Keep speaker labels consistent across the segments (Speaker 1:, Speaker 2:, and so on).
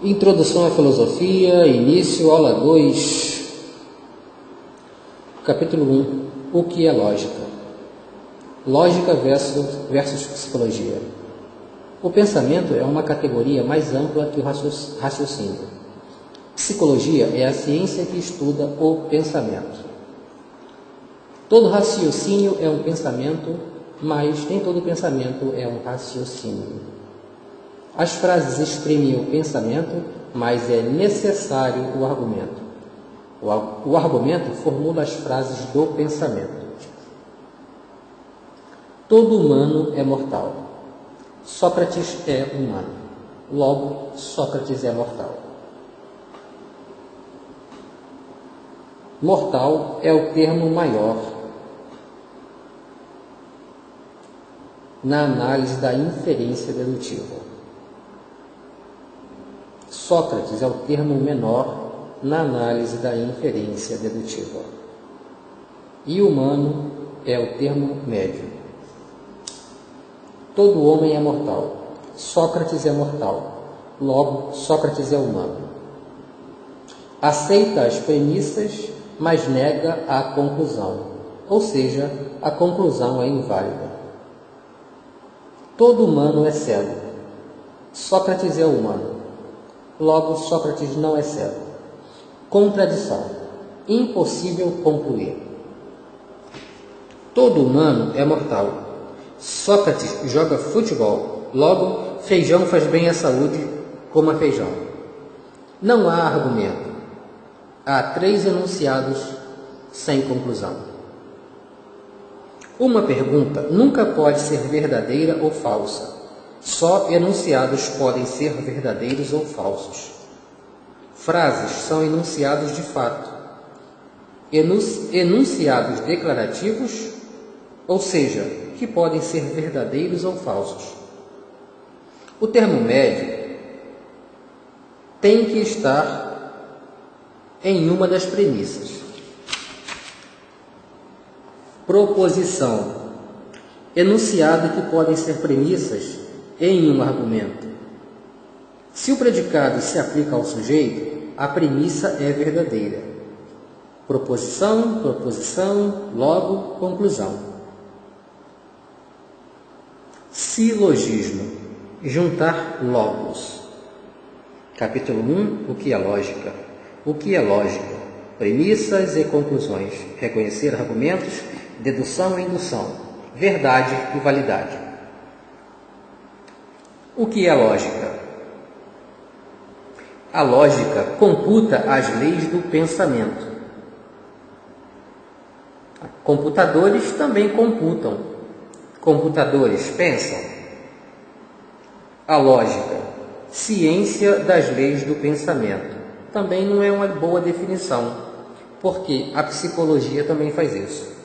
Speaker 1: Introdução à Filosofia, início, aula 2, capítulo 1, o que é lógica? Lógica versus psicologia. O pensamento é uma categoria mais ampla que o raciocínio. Psicologia é a ciência que estuda o pensamento. Todo raciocínio é um pensamento, mas nem todo pensamento é um raciocínio. As frases exprimem o pensamento, mas é necessário o argumento. O argumento formula as frases do pensamento. Todo humano é mortal. Sócrates é humano. Logo, Sócrates é mortal. Mortal é o termo maior na análise da inferência dedutiva. Sócrates é o termo menor na análise da inferência dedutiva. E humano é o termo médio. Todo homem é mortal. Sócrates é mortal. Logo, Sócrates é humano. Aceita as premissas, mas nega a conclusão. Ou seja, a conclusão é inválida. Todo humano é cego. Sócrates é humano. Logo, Sócrates não é cego. Contradição. Impossível concluir. Todo humano é mortal. Sócrates joga futebol. Logo, feijão faz bem à saúde, coma feijão. Não há argumento. Há 3 enunciados sem conclusão. Uma pergunta nunca pode ser verdadeira ou falsa. Só enunciados podem ser verdadeiros ou falsos. Frases são enunciados de fato. Enunciados declarativos, ou seja, que podem ser verdadeiros ou falsos. O termo médio tem que estar em uma das premissas. Proposição. Enunciado que podem ser premissas em um argumento. Se o predicado se aplica ao sujeito, a premissa é verdadeira. Proposição, logo, conclusão. Silogismo. Juntar logos. Capítulo 1, o que é lógica? O que é lógica? Premissas e conclusões. Reconhecer argumentos, dedução e indução. Verdade e validade. O que é lógica? A lógica computa as leis do pensamento. Computadores também computam. Computadores pensam. A lógica, ciência das leis do pensamento. Também não é uma boa definição, porque a psicologia também faz isso.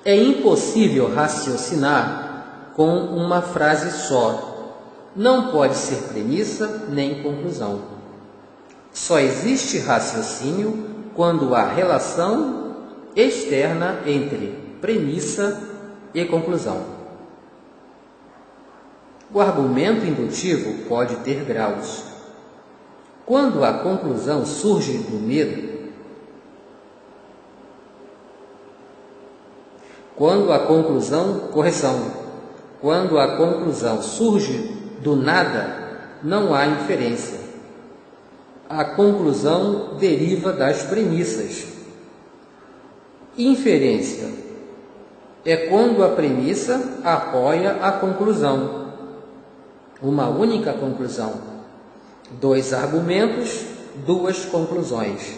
Speaker 1: É impossível raciocinar com uma frase só. Não pode ser premissa nem conclusão. Só existe raciocínio quando há relação externa entre premissa e conclusão. O argumento indutivo pode ter graus. Quando a conclusão surge do medo, quando a conclusão surge do nada, não há inferência. A conclusão deriva das premissas. Inferência é quando a premissa apoia a conclusão. Uma única conclusão. 2 argumentos, 2 conclusões.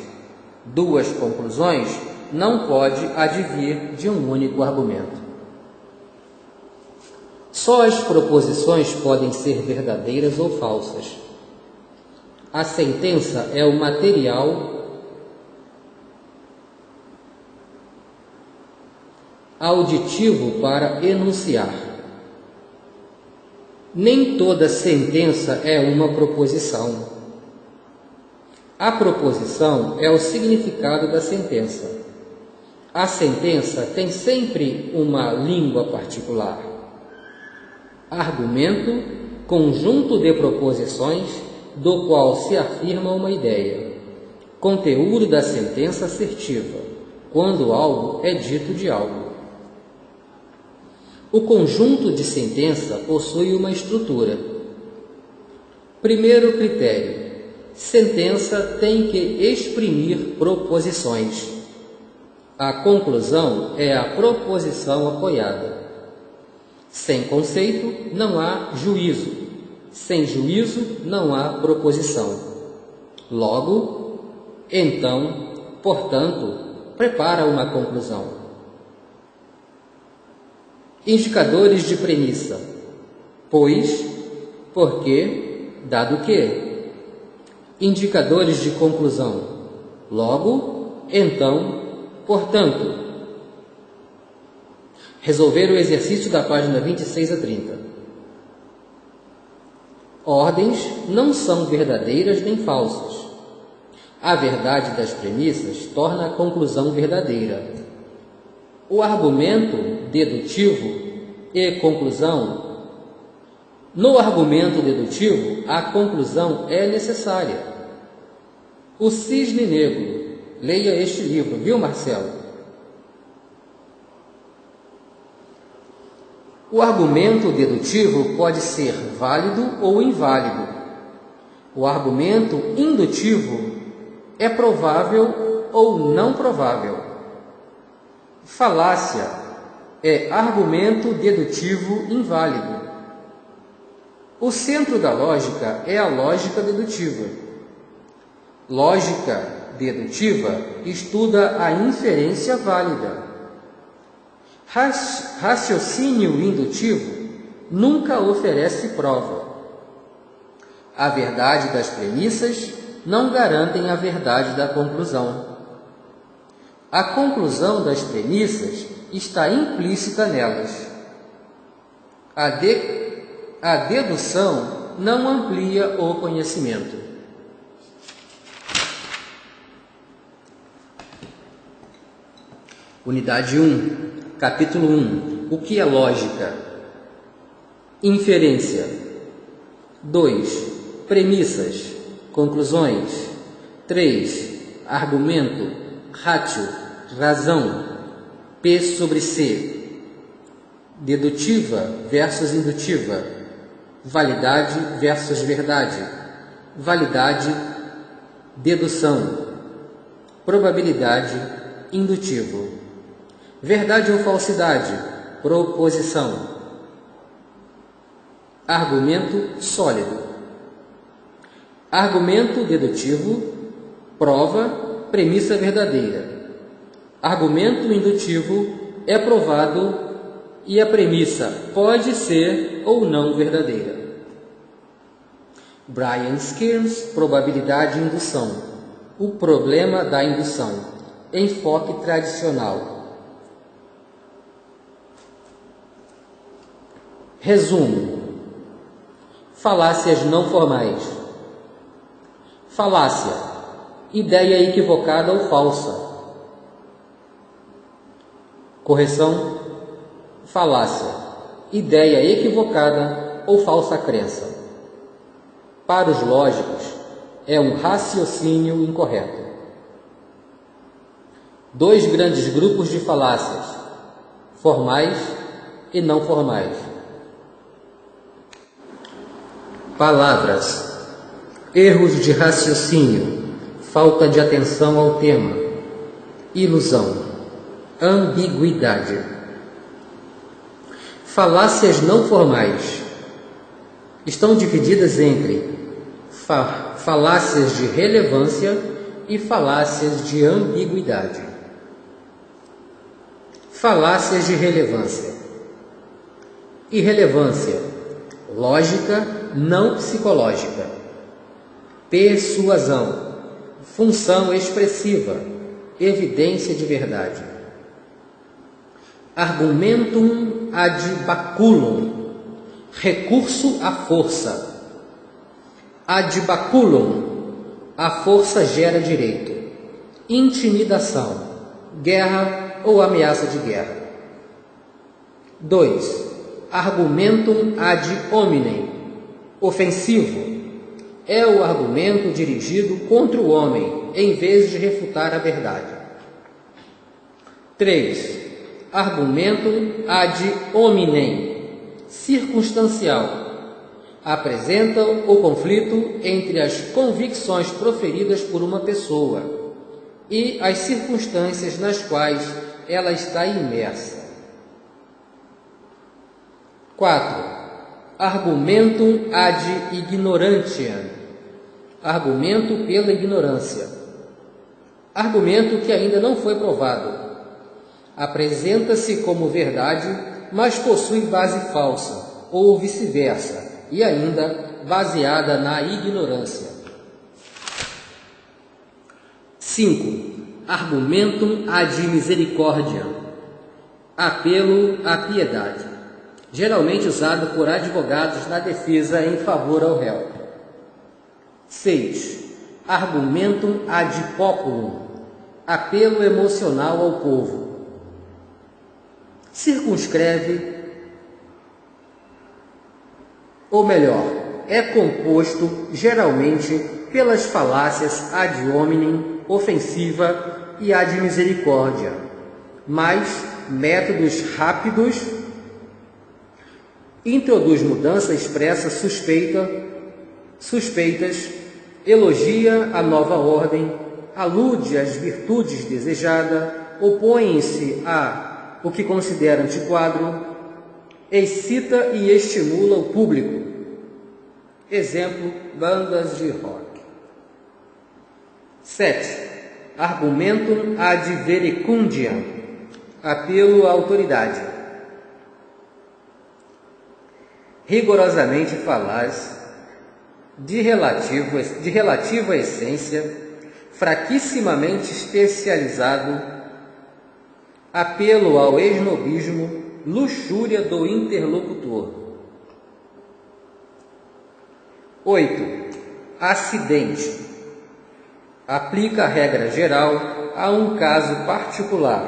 Speaker 1: 2 conclusões não pode advir de um único argumento. Só as proposições podem ser verdadeiras ou falsas. A sentença é o material auditivo para enunciar. Nem toda sentença é uma proposição. A proposição é o significado da sentença. A sentença tem sempre uma língua particular. Argumento, conjunto de proposições do qual se afirma uma ideia. Conteúdo da sentença assertiva, quando algo é dito de algo. O conjunto de sentença possui uma estrutura. Primeiro critério: sentença tem que exprimir proposições. A conclusão é a proposição apoiada. Sem conceito, não há juízo. Sem juízo, não há proposição. Logo, então, portanto, prepara uma conclusão. Indicadores de premissa: pois, porque, dado que. Indicadores de conclusão: logo, então, portanto. Resolver o exercício da página 26 a 30. Ordens não são verdadeiras nem falsas. A verdade das premissas torna a conclusão verdadeira. O argumento dedutivo e conclusão. No argumento dedutivo, a conclusão é necessária. O Cisne Negro. Leia este livro, viu, Marcelo? O argumento dedutivo pode ser válido ou inválido. O argumento indutivo é provável ou não provável. Falácia é argumento dedutivo inválido. O centro da lógica é a lógica dedutiva. Lógica dedutiva estuda a inferência válida. Raciocínio indutivo nunca oferece prova. A verdade das premissas não garantem a verdade da conclusão. A conclusão das premissas está implícita nelas. A dedução não amplia o conhecimento. Unidade 1, capítulo 1. O que é lógica? Inferência. 2. Premissas. Conclusões. 3. Argumento. Ratio. Razão. P sobre C. Dedutiva versus indutiva. Validade versus verdade. Validade. Dedução. Probabilidade. Indutivo. Verdade ou falsidade? Proposição. Argumento sólido. Argumento dedutivo, prova, premissa verdadeira. Argumento indutivo é provado e a premissa pode ser ou não verdadeira. Brian Skeens, probabilidade e indução. O problema da indução. Enfoque tradicional. Resumo. Falácias não formais. Falácia. Ideia equivocada ou falsa. Correção. Falácia. Ideia equivocada ou falsa crença. Para os lógicos, é um raciocínio incorreto. Dois grandes grupos de falácias: formais e não formais. Palavras: erros de raciocínio, falta de atenção ao tema, ilusão, ambiguidade. Falácias não formais estão divididas entre falácias de relevância e falácias de ambiguidade. Falácias de relevância. Irrelevância, lógica não psicológica. Persuasão, função expressiva, evidência de verdade. Argumentum ad baculum, recurso à força. Ad baculum, a força gera direito. Intimidação, guerra ou ameaça de guerra. 2. Argumentum ad hominem, ofensivo, é o argumento dirigido contra o homem, em vez de refutar a verdade. 3. Argumento ad hominem, circunstancial. Apresenta o conflito entre as convicções proferidas por uma pessoa e as circunstâncias nas quais ela está imersa. 4. Argumentum ad ignorantiam, argumento pela ignorância. Argumento que ainda não foi provado. Apresenta-se como verdade, mas possui base falsa, ou vice-versa, e ainda baseada na ignorância. 5. Argumentum ad misericordiam, apelo à piedade, geralmente usado por advogados na defesa em favor ao réu. 6. Argumentum ad populum, apelo emocional ao povo. Circunscreve, ou melhor, é composto geralmente pelas falácias ad hominem, ofensiva, e ad misericórdia, mais métodos rápidos, introduz mudança expressa suspeitas, elogia a nova ordem, alude às virtudes desejadas, opõe-se a o que considera antiquado, excita e estimula o público. Exemplo, bandas de rock. 7. Argumentum ad verecundiam, apelo à autoridade. Rigorosamente falaz, de relativa essência, fraquissimamente especializado, apelo ao esnobismo, luxúria do interlocutor. 8. Acidente. Aplica a regra geral a um caso particular.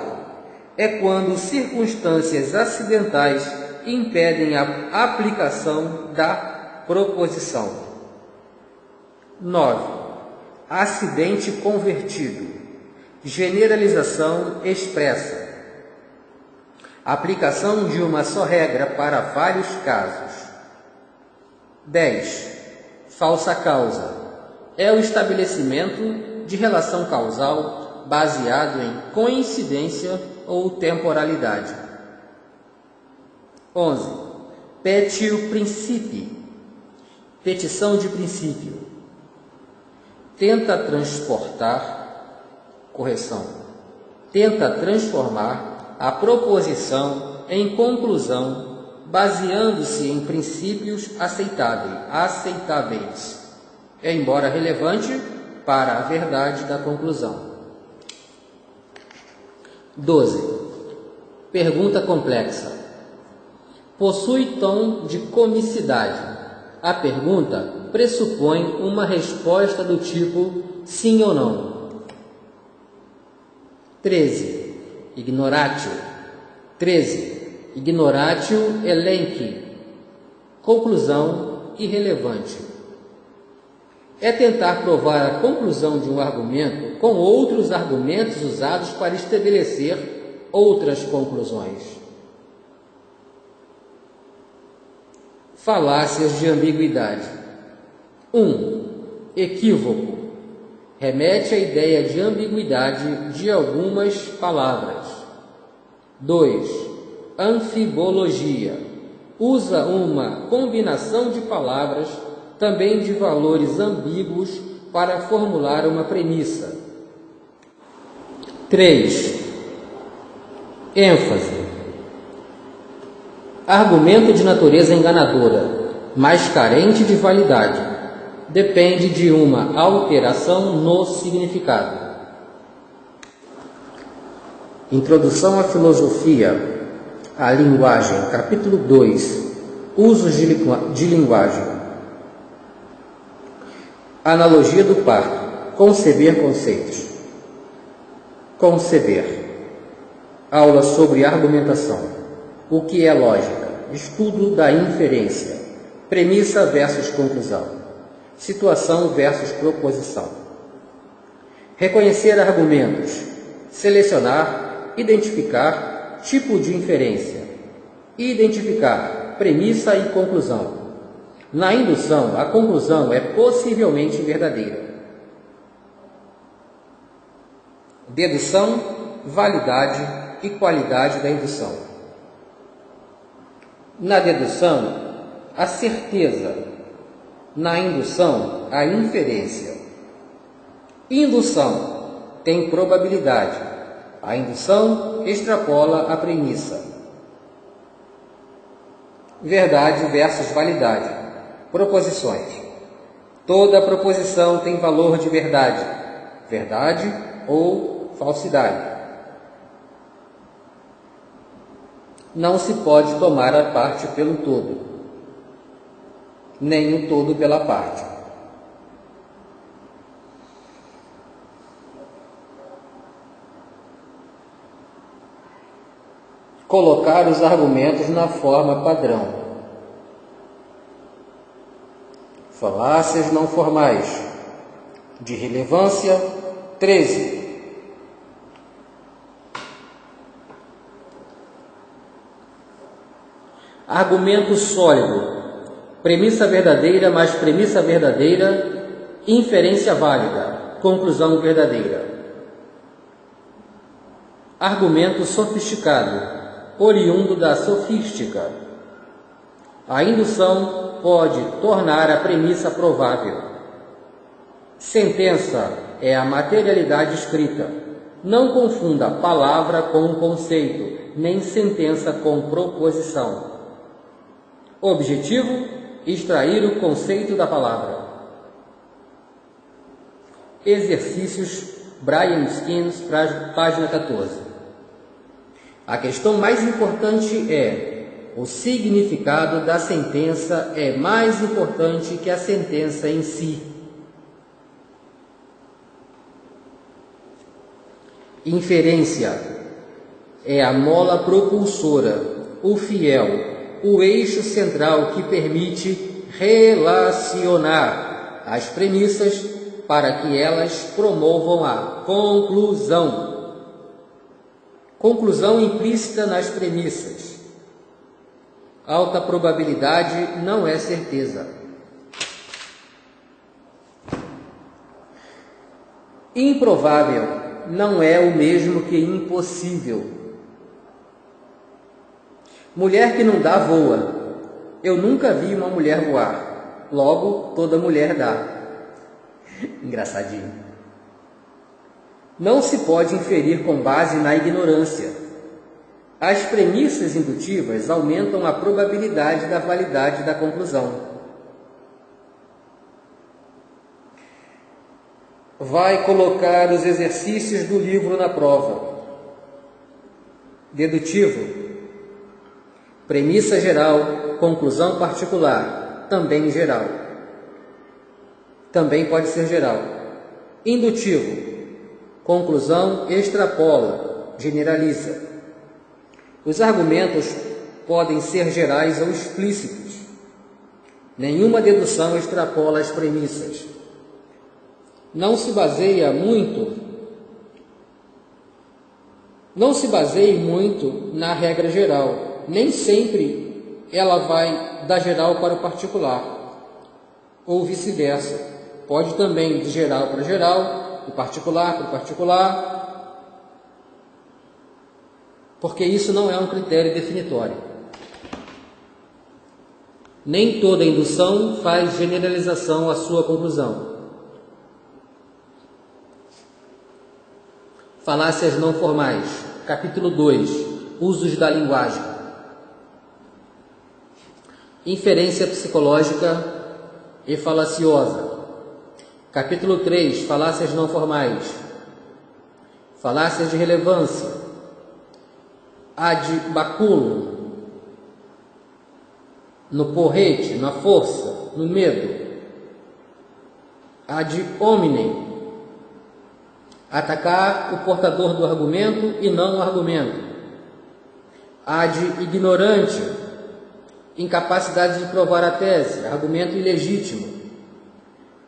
Speaker 1: É quando circunstâncias acidentais impedem a aplicação da proposição. 9. Acidente convertido. Generalização expressa. Aplicação de uma só regra para vários casos. 10. Falsa causa. É o estabelecimento de relação causal baseado em coincidência ou temporalidade. 11. Petio principii. Petição de princípio. Tenta transformar a proposição em conclusão, baseando-se em princípios aceitáveis, embora relevante para a verdade da conclusão. 12. Pergunta complexa. Possui tom de comicidade. A pergunta pressupõe uma resposta do tipo sim ou não. 13. Ignoratio. 13. Ignoratio elenchi. Conclusão irrelevante. É tentar provar a conclusão de um argumento com outros argumentos usados para estabelecer outras conclusões. Falácias de ambiguidade. 1. Equívoco. Remete à ideia de ambiguidade de algumas palavras. 2. Anfibologia. Usa uma combinação de palavras, também de valores ambíguos, para formular uma premissa. 3. Ênfase. Argumento de natureza enganadora, mas carente de validade. Depende de uma alteração no significado. Introdução à filosofia, à linguagem, capítulo 2, usos de linguagem. Analogia do parto, conceber conceitos. Conceber. Aula sobre argumentação. O que é lógica? Estudo da inferência. Premissa versus conclusão. situação versus proposição. Reconhecer argumentos, selecionar, identificar tipo de inferência, identificar premissa e conclusão. Na indução, a conclusão é possivelmente verdadeira. Dedução, validade e qualidade da indução. Na dedução, a certeza. Na indução, a inferência. Indução tem probabilidade. A indução extrapola a premissa. Verdade versus validade. Proposições. Toda proposição tem valor de verdade. Verdade ou falsidade. Não se pode tomar a parte pelo todo, nem o todo pela parte. Colocar os argumentos na forma padrão. Falácias não formais. De relevância, 13. Argumento sólido. Premissa verdadeira mais premissa verdadeira, inferência válida, conclusão verdadeira. Argumento sofisticado, oriundo da sofística. A indução pode tornar a premissa provável. Sentença é a materialidade escrita. Não confunda palavra com conceito, nem sentença com proposição. Objetivo: extrair o conceito da palavra. Exercícios, Brian Skins, página 14. A questão mais importante é: o significado da sentença é mais importante que a sentença em si. Inferência é a mola propulsora, o fiel, o eixo central que permite relacionar as premissas para que elas promovam a conclusão. Conclusão implícita nas premissas. Alta probabilidade não é certeza. Improvável não é o mesmo que impossível. Mulher que não dá, voa. Eu nunca vi uma mulher voar. Logo, toda mulher dá. Engraçadinho. Não se pode inferir com base na ignorância. As premissas indutivas aumentam a probabilidade da validade da conclusão. Vai colocar os exercícios do livro na prova. Dedutivo. Premissa geral, conclusão particular, também geral. Também pode ser geral. Indutivo. Conclusão extrapola, generaliza. Os argumentos podem ser gerais ou explícitos. Nenhuma dedução extrapola as premissas. Não se baseie muito na regra geral. Nem sempre ela vai da geral para o particular, ou vice-versa. Pode também de geral para geral, do particular para o particular, porque isso não é um critério definitório. Nem toda indução faz generalização à sua conclusão. Falácias não formais. Capítulo 2. Usos da linguagem. Inferência psicológica e falaciosa. Capítulo 3. Falácias não formais. Falácias de relevância. Ad baculum. No porrete, na força, no medo. Ad hominem. Atacar o portador do argumento e não o argumento. Ad ignorante. Incapacidade de provar a tese, argumento ilegítimo.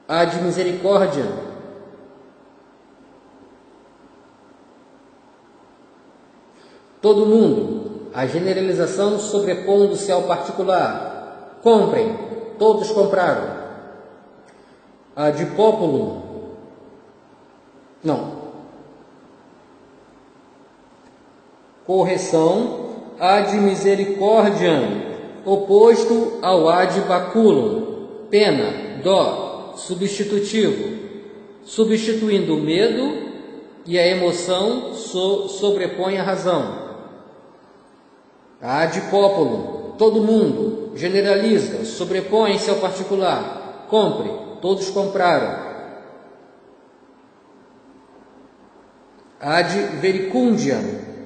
Speaker 1: ad misericórdia, todo mundo, a generalização sobrepondo-se ao particular, comprem, todos compraram, ad populum, não, correção, ad misericordiam, oposto ao ad baculum, pena, dó, substitutivo, substituindo o medo e a emoção sobrepõe a razão. Ad populum, todo mundo, generaliza, sobrepõe-se ao particular, compre, todos compraram. Ad vericundiam,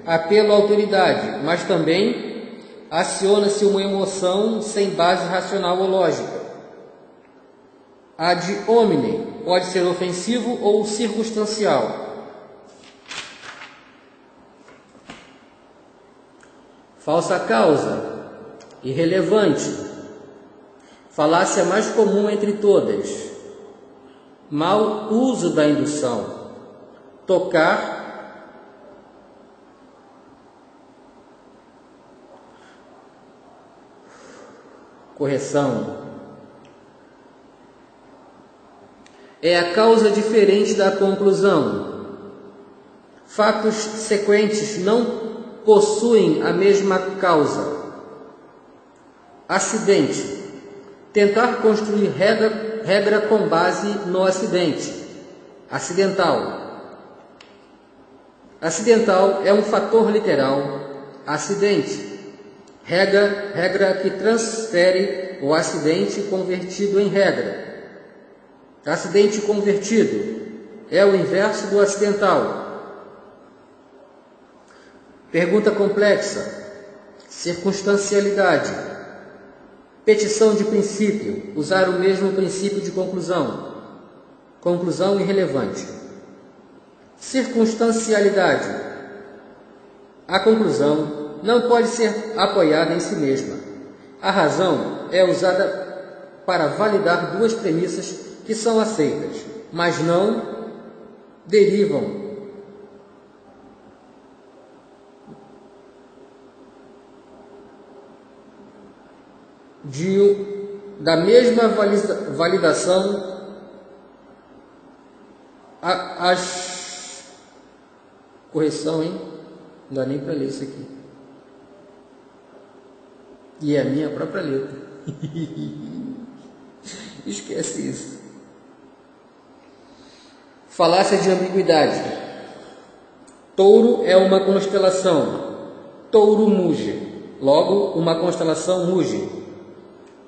Speaker 1: apelo à autoridade, mas também aciona-se uma emoção sem base racional ou lógica. Ad hominem, pode ser ofensivo ou circunstancial. Falsa causa, irrelevante, falácia mais comum entre todas, mau uso da indução, tocar, correção, é a causa diferente da conclusão. Fatos sequentes não possuem a mesma causa. Acidente, tentar construir regra com base no acidente. Acidental, acidental é um fator literal. Acidente, regra que transfere o acidente convertido em regra. Acidente convertido é o inverso do acidental. Pergunta complexa, circunstancialidade, petição de princípio, usar o mesmo princípio de conclusão, conclusão irrelevante. Circunstancialidade, a conclusão não pode ser apoiada em si mesma. A razão é usada para validar duas premissas que são aceitas, mas não derivam da mesma validação. Correção, hein? Não dá nem para ler isso aqui. E é a minha própria letra. Esquece isso. Falácia de ambiguidade. Touro é uma constelação. Touro muge. Logo, uma constelação muge.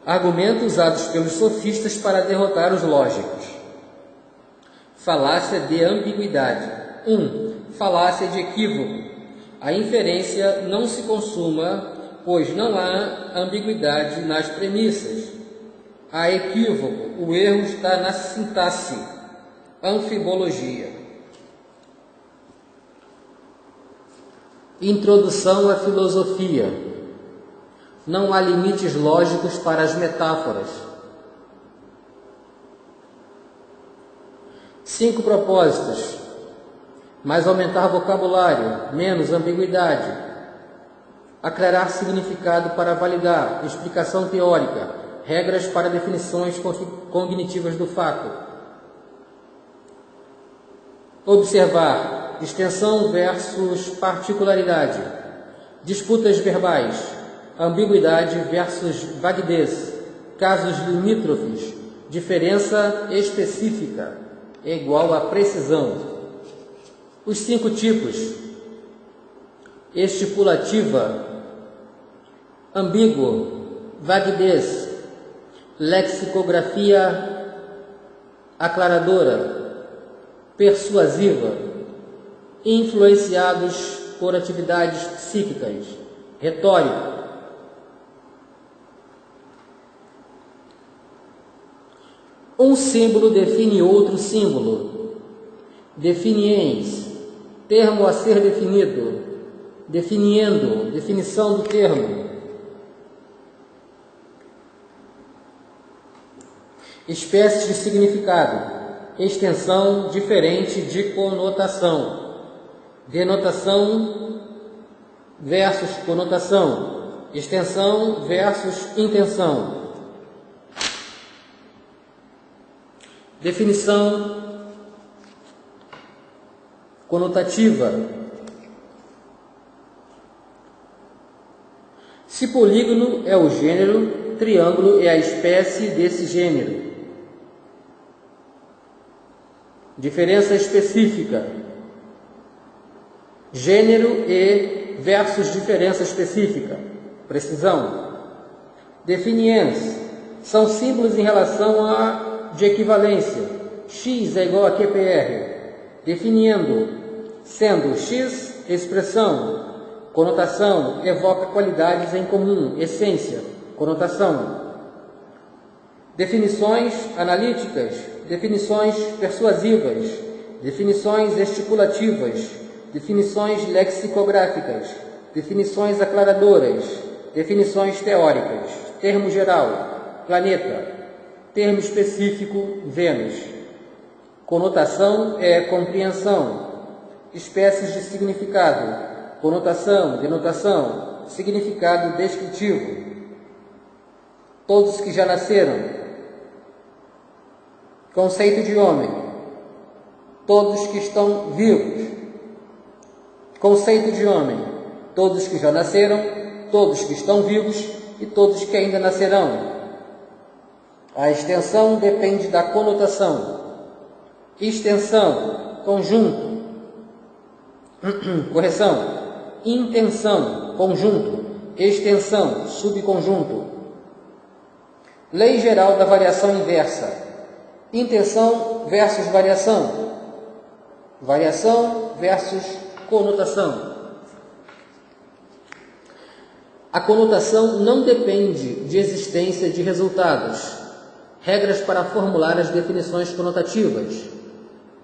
Speaker 1: Argumentos usados pelos sofistas para derrotar os lógicos. Falácia de ambiguidade. 1. Falácia de equívoco. A inferência não se consuma, pois não há ambiguidade nas premissas. Há equívoco, o erro está na sintaxe. Anfibologia. Introdução à filosofia. Não há limites lógicos para as metáforas. 5 propósitos. Mais aumentar vocabulário, menos ambiguidade. Aclarar significado para validar, explicação teórica, regras para definições cognitivas do fato. Observar, extensão versus particularidade. Disputas verbais. Ambiguidade versus vaguidez, casos limítrofes, diferença específica, igual a precisão. Os 5 tipos: estipulativa, ambíguo, vaguidez, lexicografia aclaradora, persuasiva, influenciados por atividades psíquicas, retórica. Um símbolo define outro símbolo. Definiens, termo a ser definido. Definiendo, definição do termo. Espécies de significado: extensão diferente de conotação, denotação versus conotação, extensão versus intenção. Definição conotativa: se polígono é o gênero, triângulo é a espécie desse gênero. Diferença específica: gênero e versus diferença específica. Precisão: definiens são símbolos em relação de equivalência. X é igual a QPR. Definindo, sendo X expressão, conotação evoca qualidades em comum, essência, conotação. Definições analíticas, definições persuasivas, definições estipulativas, definições lexicográficas, definições aclaradoras, definições teóricas, termo geral, planeta, termo específico, Vênus. Conotação é compreensão, espécies de significado, conotação, denotação, significado descritivo. Todos que já nasceram. Conceito de homem: todos que estão vivos. Conceito de homem: todos que já nasceram, todos que estão vivos e todos que ainda nascerão. A extensão depende da conotação. Extensão, conjunto. Correção. Intenção, conjunto. Extensão, subconjunto. Lei geral da variação inversa. Intenção versus variação. Variação versus conotação. A conotação não depende de existência de resultados. Regras para formular as definições conotativas.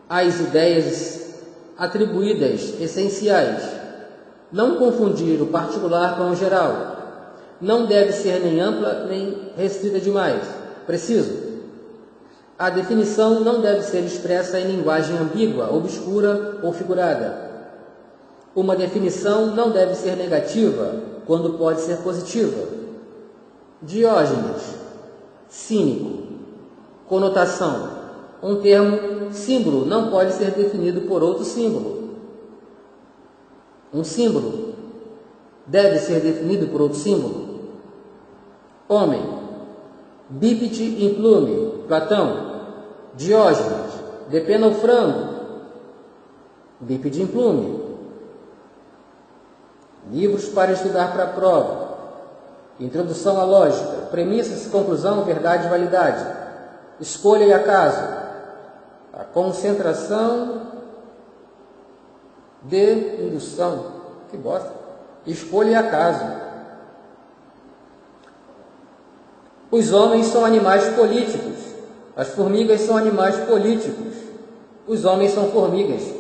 Speaker 1: As ideias atribuídas essenciais. Não confundir o particular com o geral. Não deve ser nem ampla nem restrita demais. Preciso. A definição não deve ser expressa em linguagem ambígua, obscura ou figurada. Uma definição não deve ser negativa, quando pode ser positiva. Diógenes, cínico. Conotação: um termo, símbolo, não pode ser definido por outro símbolo. Um símbolo deve ser definido por outro símbolo. Homem: bípede implume, Platão. Diógenes: depena o frango, bípede implume. Livros para estudar para a prova. Introdução à lógica. Premissas, conclusão, verdade e validade. Escolha e acaso. A concentração de indução. Que bosta. Escolha e acaso. Os homens são animais políticos. As formigas são animais políticos. Os homens são formigas.